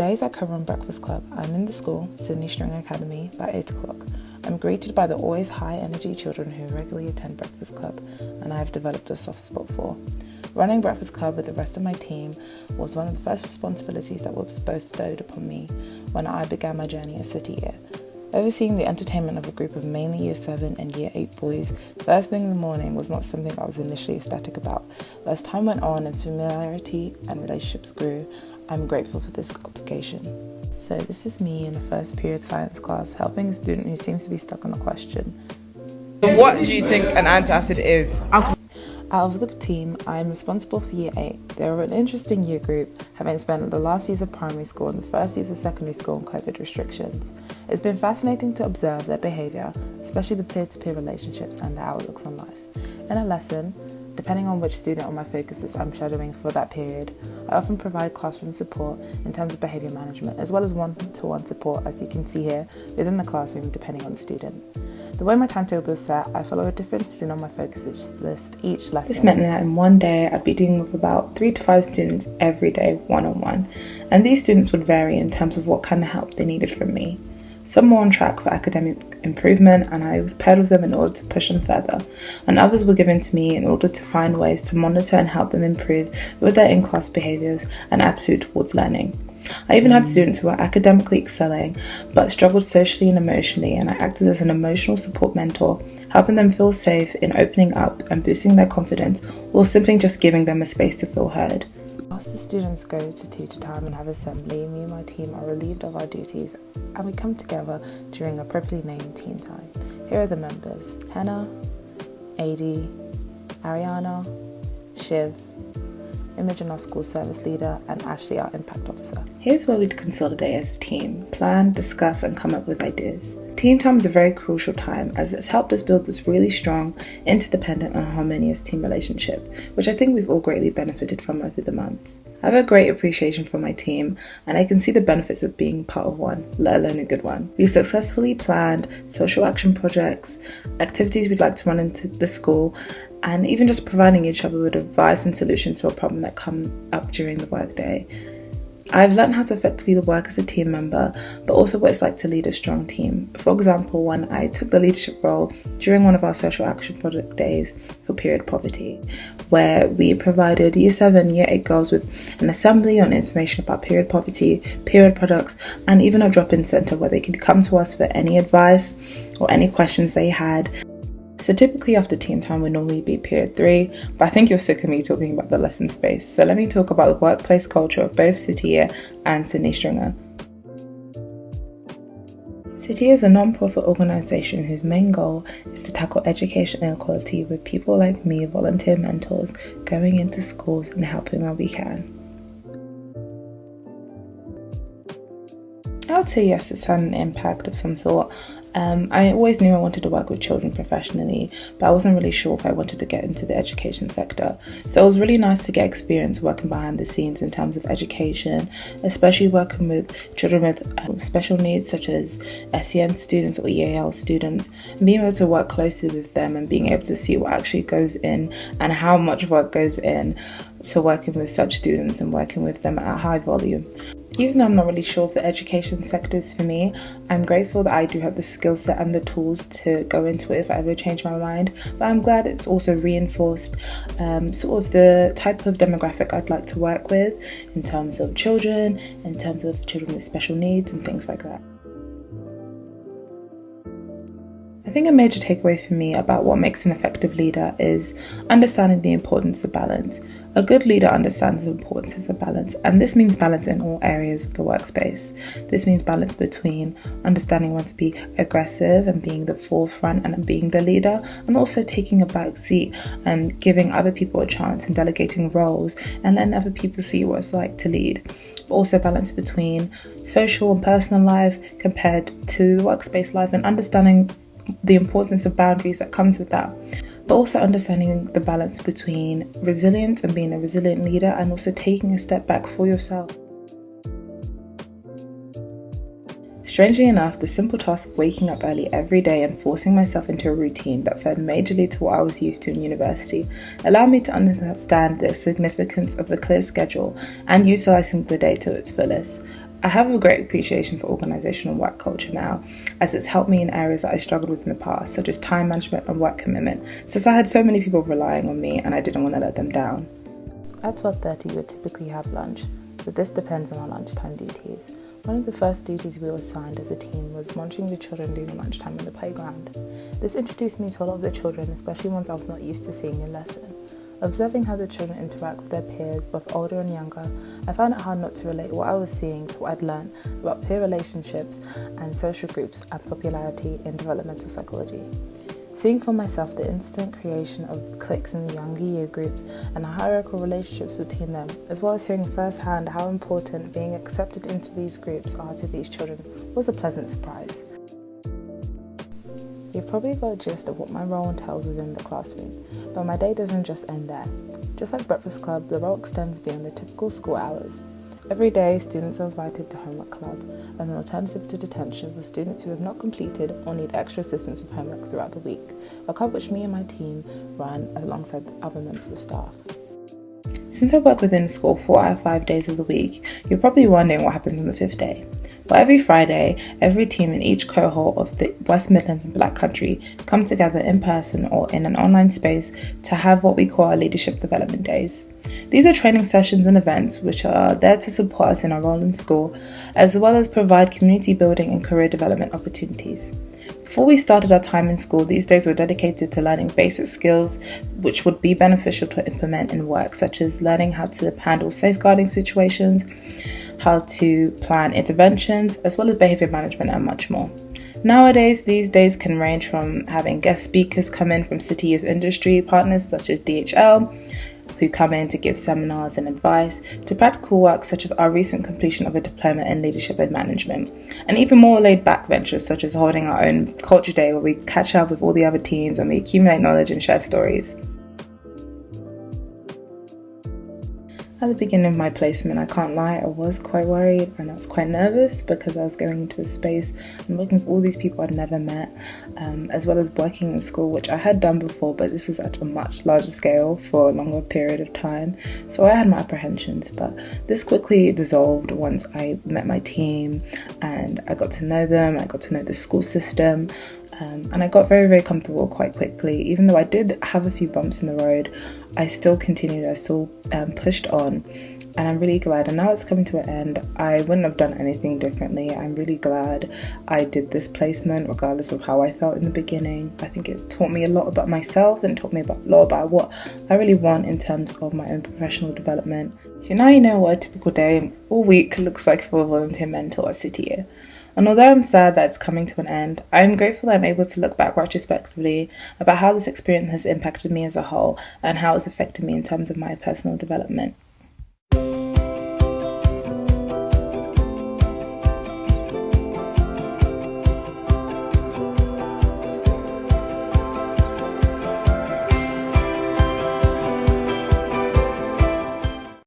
days I cover on Breakfast Club, I'm in the school, Sydney String Academy, by 8 o'clock. I'm greeted by the always high energy children who regularly attend Breakfast Club, and I have developed a soft spot for. Running Breakfast Club with the rest of my team was one of the first responsibilities that was bestowed upon me when I began my journey as City Year. Overseeing the entertainment of a group of mainly Year 7 and Year 8 boys first thing in the morning was not something I was initially ecstatic about, but as time went on and familiarity and relationships grew, I'm grateful for this obligation. So this is me in a first period science class helping a student who seems to be stuck on a question. What do you think an antacid is? Out of the team, I am responsible for Year 8. They are an interesting year group, having spent the last years of primary school and the first years of secondary school on COVID restrictions. It's been fascinating to observe their behaviour, especially the peer-to-peer relationships and their outlooks on life. In a lesson, depending on which student or my focus is I'm shadowing for that period, I often provide classroom support in terms of behaviour management, as well as one-to-one support, as you can see here, within the classroom depending on the student. The way my timetable is set, I follow a different student on my focus list each lesson. This meant that in one day, I'd be dealing with about 3 to 5 students every day, one-on-one. And these students would vary in terms of what kind of help they needed from me. Some were on track for academic improvement, and I was paired with them in order to push them further. And others were given to me in order to find ways to monitor and help them improve with their in-class behaviours and attitude towards learning. I even had students who were academically excelling but struggled socially and emotionally, and I acted as an emotional support mentor, helping them feel safe in opening up and boosting their confidence, or simply just giving them a space to feel heard. Whilst the students go to tutor time and have assembly, me and my team are relieved of our duties and we come together during appropriately named team time. Here are the members: Hannah, Adi, Ariana, Shiv, Imogen, our school service leader, and Ashley, our impact officer. Here's where we'd consolidate as a team, plan, discuss, and come up with ideas. Team time is a very crucial time as it's helped us build this really strong, interdependent, and harmonious team relationship, which I think we've all greatly benefited from over the months. I have a great appreciation for my team, and I can see the benefits of being part of one, let alone a good one. We've successfully planned social action projects, activities we'd like to run into the school, and even just providing each other with advice and solutions to a problem that come up during the workday. I've learned how to effectively work as a team member, but also what it's like to lead a strong team. For example, when I took the leadership role during one of our social action project days for period poverty, where we provided Year 7, Year 8 girls with an assembly on information about period poverty, period products, and even a drop-in centre where they could come to us for any advice or any questions they had. So typically after team time would normally be period 3, but I think you're sick of me talking about the lesson space. So let me talk about the workplace culture of both City Year and Sydney Stringer. City Year is a non-profit organisation whose main goal is to tackle education inequality with people like me, volunteer mentors, going into schools and helping where we can. I would say yes, it's had an impact of some sort. I always knew I wanted to work with children professionally, but I wasn't really sure if I wanted to get into the education sector. So it was really nice to get experience working behind the scenes in terms of education, especially working with children with special needs such as SEN students or EAL students, and being able to work closely with them and being able to see what actually goes in and how much work goes in to working with such students and working with them at a high volume. Even though I'm not really sure if the education sector is for me, I'm grateful that I do have the skill set and the tools to go into it if I ever change my mind. But I'm glad it's also reinforced sort of the type of demographic I'd like to work with in terms of children, in terms of children with special needs and things like that. I think a major takeaway for me about what makes an effective leader is understanding the importance of balance. A good leader understands the importance of balance, and this means balance in all areas of the workspace. This means balance between understanding when to be aggressive and being the forefront and being the leader, and also taking a back seat and giving other people a chance and delegating roles and letting other people see what it's like to lead. Also balance between social and personal life compared to the workspace life, and understanding the importance of boundaries that comes with that, but also understanding the balance between resilience and being a resilient leader, and also taking a step back for yourself. Strangely enough, the simple task of waking up early every day and forcing myself into a routine that fed majorly to what I was used to in university allowed me to understand the significance of a clear schedule and utilising the day to its fullest. I have a great appreciation for organisational work culture now, as it's helped me in areas that I struggled with in the past, such as time management and work commitment, since I had so many people relying on me and I didn't want to let them down. At 12:30 we would typically have lunch, but this depends on our lunchtime duties. One of the first duties we were assigned as a team was monitoring the children during lunchtime in the playground. This introduced me to a lot of the children, especially ones I was not used to seeing in lesson. Observing how the children interact with their peers, both older and younger, I found it hard not to relate what I was seeing to what I'd learned about peer relationships and social groups and popularity in developmental psychology. Seeing for myself the instant creation of cliques in the younger year groups and the hierarchical relationships between them, as well as hearing firsthand how important being accepted into these groups are to these children, was a pleasant surprise. You've probably got a gist of what my role entails within the classroom, but my day doesn't just end there. Just like Breakfast Club, the role extends beyond the typical school hours. Every day, students are invited to Homework Club as an alternative to detention for students who have not completed or need extra assistance with homework throughout the week, a club which me and my team run alongside other members of staff. Since I work within school 4 out of 5 days of the week, you're probably wondering what happens on the 5th day. But every Friday, every team in each cohort of the West Midlands and Black Country come together in person or in an online space to have what we call our leadership development days. These are training sessions and events which are there to support us in our role in school, as well as provide community building and career development opportunities. Before we started our time in school, these days were dedicated to learning basic skills which would be beneficial to implement in work, such as learning how to handle safeguarding situations, how to plan interventions, as well as behaviour management and much more. Nowadays, these days can range from having guest speakers come in from City as industry partners such as DHL, who come in to give seminars and advice, to practical work such as our recent completion of a diploma in leadership and management, and even more laid back ventures such as holding our own culture day where we catch up with all the other teams and we accumulate knowledge and share stories. At the beginning of my placement, I can't lie, I was quite worried and I was quite nervous because I was going into a space and working with all these people I'd never met, as well as working in school, which I had done before, but this was at a much larger scale for a longer period of time. So I had my apprehensions, but this quickly dissolved once I met my team and I got to know them, I got to know the school system. And I got very, very comfortable quite quickly. Even though I did have a few bumps in the road, I still continued, I still pushed on, and I'm really glad. And now it's coming to an end. I wouldn't have done anything differently. I'm really glad I did this placement, regardless of how I felt in the beginning. I think it taught me a lot about myself and taught me a lot about what I really want in terms of my own professional development. So now you know what a typical day or week looks like for a volunteer mentor at City Year. And although I'm sad that it's coming to an end, I'm grateful that I'm able to look back retrospectively about how this experience has impacted me as a whole and how it's affected me in terms of my personal development.